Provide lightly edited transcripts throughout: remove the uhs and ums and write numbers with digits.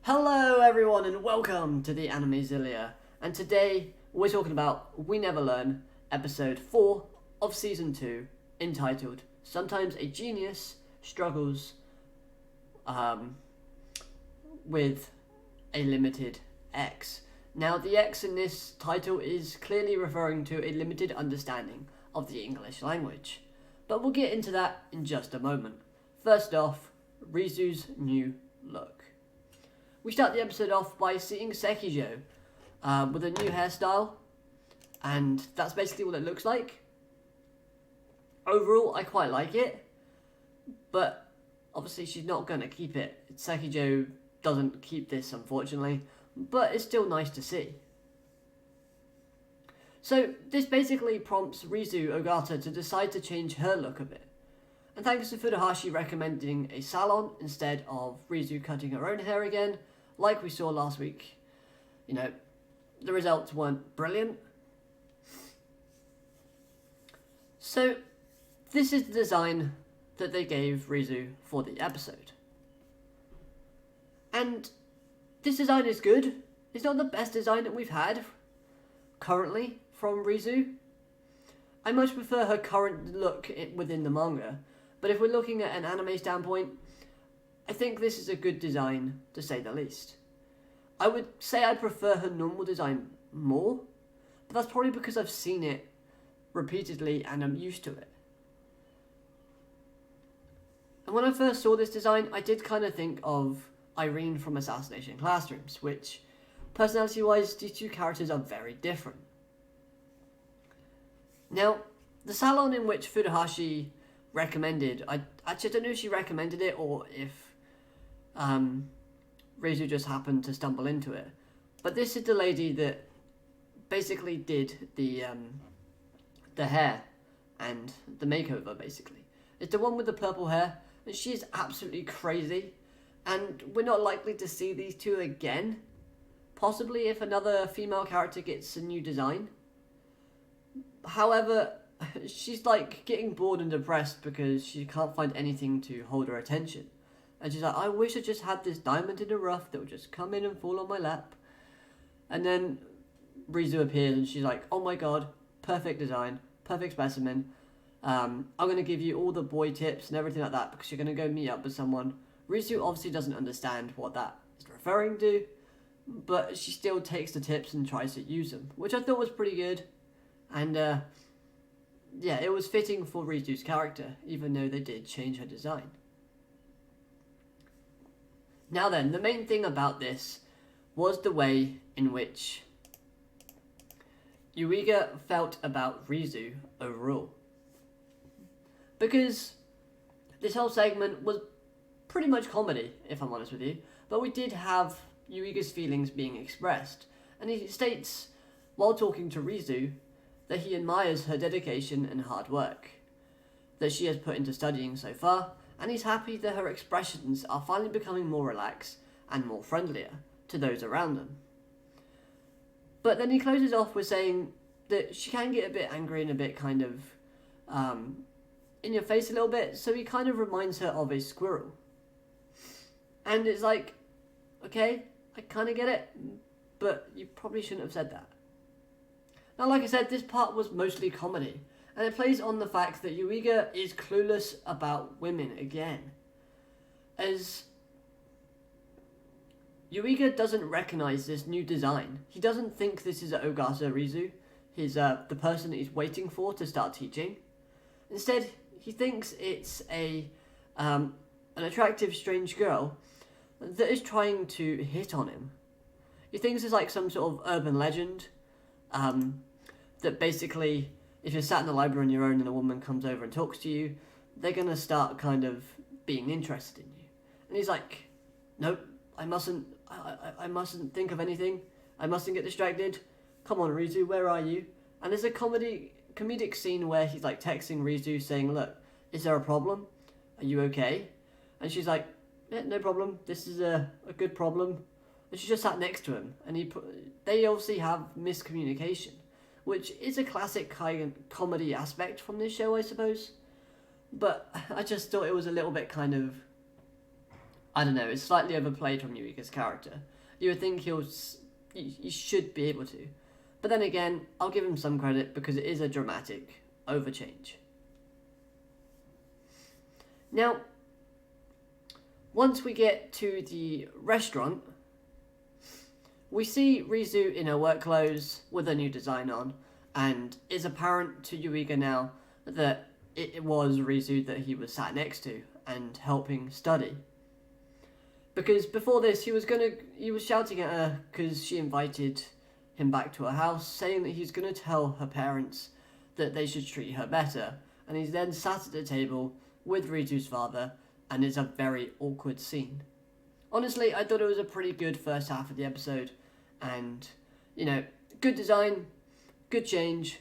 Hello everyone and welcome to the Animezilia, and today we're talking about We Never Learn, episode 4 of season 2, entitled Sometimes a Genius Struggles with a Limited X. Now the X in this title is clearly referring to a limited understanding of the English language, but we'll get into that in just a moment. First off, Rizu's new look. We start the episode off by seeing Sekijo with a new hairstyle, and that's basically what it looks like. Overall, I quite like it, but obviously she's not going to keep it. Sekijo doesn't keep this, unfortunately, but it's still nice to see. So this basically prompts Rizu Ogata to decide to change her look a bit. And thanks to Furuhashi recommending a salon instead of Rizu cutting her own hair again, like we saw last week, the results weren't brilliant. So, this is the design that they gave Rizu for the episode. And this design is good. It's not the best design that we've had currently from Rizu. I much prefer her current look within the manga, but if we're looking at an anime standpoint, I think this is a good design, to say the least. I would say I prefer her normal design more, but that's probably because I've seen it repeatedly and I'm used to it. And when I first saw this design, I did kind of think of Irene from Assassination Classrooms, which, personality-wise, these two characters are very different. Now, the salon in which Furuhashi recommended, I actually don't know if she recommended it or if Rizu just happened to stumble into it, but this is the lady that basically did the hair and the makeover. Basically, it's the one with the purple hair, and she's absolutely crazy, and we're not likely to see these two again, possibly if another female character gets a new design. However, she's like getting bored and depressed because she can't find anything to hold her attention. And she's like, I wish I just had this diamond in the rough that would just come in and fall on my lap. And then Rizu appears and she's like, oh my god, perfect design, perfect specimen. I'm going to give you all the boy tips and everything like that because you're going to go meet up with someone. Rizu obviously doesn't understand what that is referring to, but she still takes the tips and tries to use them, which I thought was pretty good. And yeah, it was fitting for Rizu's character, even though they did change her design. Now then, the main thing about this was the way in which Eureka felt about Rizu overall. Because this whole segment was pretty much comedy, if I'm honest with you, but we did have Eureka's feelings being expressed, and he states, while talking to Rizu, that he admires her dedication and hard work that she has put into studying so far, and he's happy that her expressions are finally becoming more relaxed and more friendlier to those around them. But then he closes off with saying that she can get a bit angry and a bit kind of in your face a little bit, so he kind of reminds her of a squirrel. And it's like, okay, I kind of get it, but you probably shouldn't have said that. Now, like I said, this part was mostly comedy, and it plays on the fact that Eureka is clueless about women again. As Eureka doesn't recognize this new design. He doesn't think this is Ogata Rizu, the person that he's waiting for to start teaching. Instead, he thinks it's an attractive, strange girl that is trying to hit on him. He thinks it's like some sort of urban legend, that basically, if you're sat in the library on your own and a woman comes over and talks to you, they're going to start kind of being interested in you. And he's like, nope, I mustn't think of anything. I mustn't get distracted. Come on, Rizu, where are you? And there's a comedic scene where he's like texting Rizu saying, look, is there a problem? Are you okay? And she's like, yeah, no problem. This is a good problem. And she just sat next to him. And they obviously have miscommunication, which is a classic kind of comedy aspect from this show, I suppose. But I just thought it was a little bit kind of I don't know, it's slightly overplayed from Eureka's character. You would think he should be able to. But then again, I'll give him some credit because it is a dramatic overchange. Now, once we get to the restaurant, we see Rizu in her work clothes with a new design on, and it's apparent to Eureka now that it was Rizu that he was sat next to and helping study. Because before this, he was shouting at her because she invited him back to her house, saying that he's going to tell her parents that they should treat her better. And he's then sat at the table with Rizu's father, and it's a very awkward scene. Honestly, I thought it was a pretty good first half of the episode, and, good design, good change,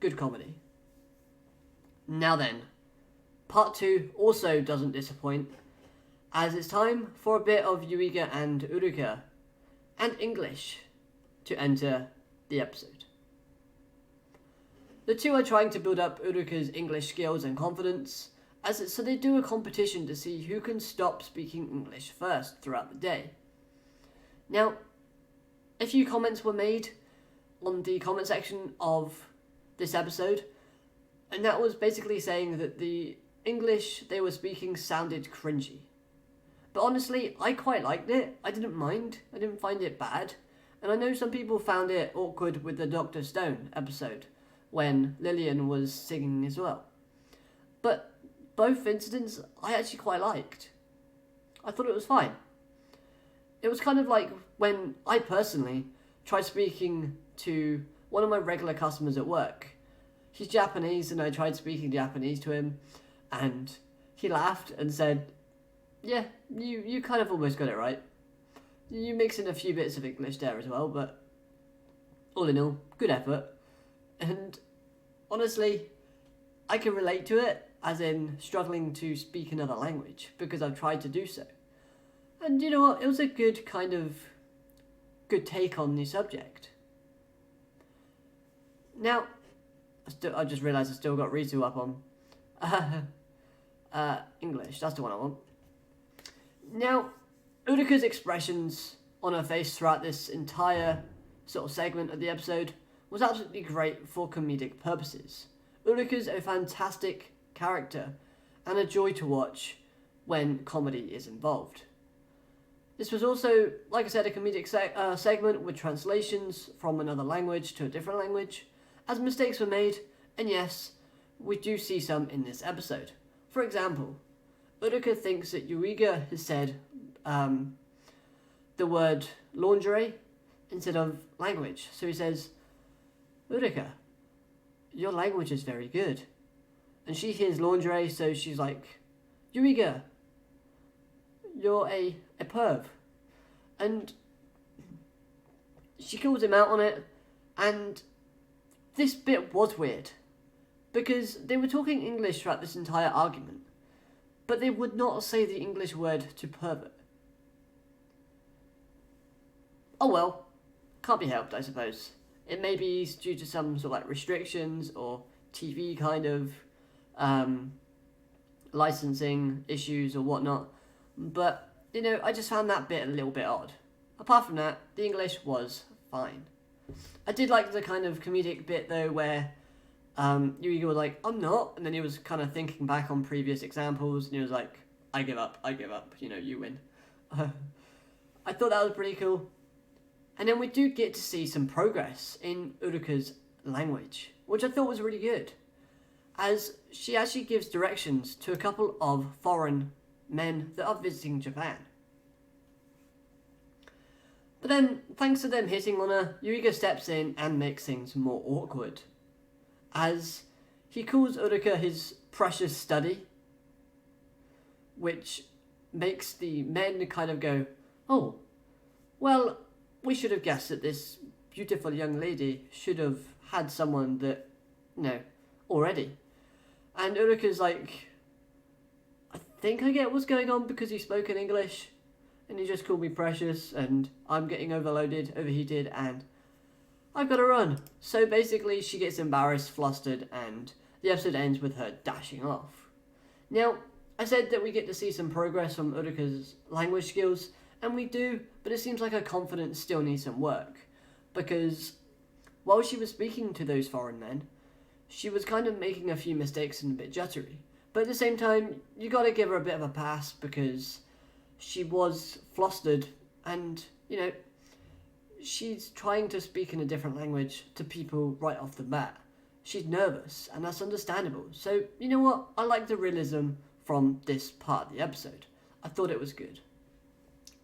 good comedy. Now then, part 2 also doesn't disappoint, as it's time for a bit of Eureka and Uraka, and English, to enter the episode. The two are trying to build up Uraka's English skills and confidence, so they do a competition to see who can stop speaking English first throughout the day. Now, a few comments were made on the comment section of this episode, and that was basically saying that the English they were speaking sounded cringy. But honestly, I quite liked it. I didn't mind. I didn't find it bad. And I know some people found it awkward with the Dr. Stone episode, when Lillian was singing as well. But both incidents I actually quite liked. I thought it was fine. It was kind of like when I personally tried speaking to one of my regular customers at work. He's Japanese, and I tried speaking Japanese to him, and he laughed and said, "Yeah, you kind of almost got it right. You mix in a few bits of English there as well, but all in all, good effort." And honestly, I can relate to it, as in struggling to speak another language, because I've tried to do so. And you know what, it was a good take on the subject. Now, I just realised I still got Rizu up on English, that's the one I want. Now, Uraka's expressions on her face throughout this entire sort of segment of the episode was absolutely great for comedic purposes. Uraka's a fantastic character and a joy to watch when comedy is involved. This was also, like I said, a comedic segment with translations from another language to a different language, as mistakes were made, and yes, we do see some in this episode. For example, Uraka thinks that Eureka has said the word lingerie instead of language. So he says, "Uraka, your language is very good." And she hears lingerie, so she's like, "Eureka, you're a perv." And she calls him out on it, and this bit was weird, because they were talking English throughout this entire argument, but they would not say the English word to pervert. Oh well, can't be helped, I suppose. It may be due to some sort of like restrictions or TV kind of licensing issues or whatnot, but I just found that bit a little bit odd. Apart from that, the English was fine. I did like the kind of comedic bit though where Eureka was like, "I'm not," and then he was kind of thinking back on previous examples, and he was like, I give up, you win." I thought that was pretty cool. And then we do get to see some progress in Uraka's language, which I thought was really good, as she actually gives directions to a couple of foreign men that are visiting Japan. But then, thanks to them hitting on her, Eureka steps in and makes things more awkward, as he calls Uraka his precious study, which makes the men kind of go, "Oh, well, we should have guessed that this beautiful young lady should have had someone that, already." And Uraka's like, "I think I get what's going on because you spoke in English, and you just called me precious, and I'm getting overheated, and I've got to run." So basically, she gets embarrassed, flustered, and the episode ends with her dashing off. Now, I said that we get to see some progress from Uraka's language skills, and we do, but it seems like her confidence still needs some work. Because while she was speaking to those foreign men, she was kind of making a few mistakes and a bit jittery. But at the same time, you gotta give her a bit of a pass because she was flustered and, she's trying to speak in a different language to people right off the bat. She's nervous, and that's understandable. So, you know what? I like the realism from this part of the episode. I thought it was good.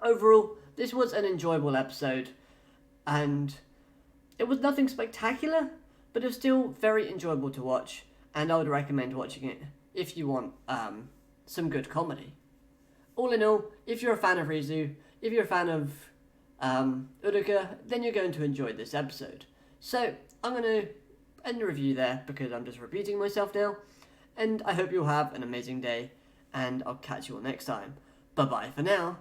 Overall, this was an enjoyable episode, and it was nothing spectacular, but it was still very enjoyable to watch, and I would recommend watching it if you want some good comedy. All in all, if you're a fan of Rizu, if you're a fan of Uraka, then you're going to enjoy this episode. So, I'm going to end the review there because I'm just repeating myself now, and I hope you'll have an amazing day, and I'll catch you all next time. Bye bye for now.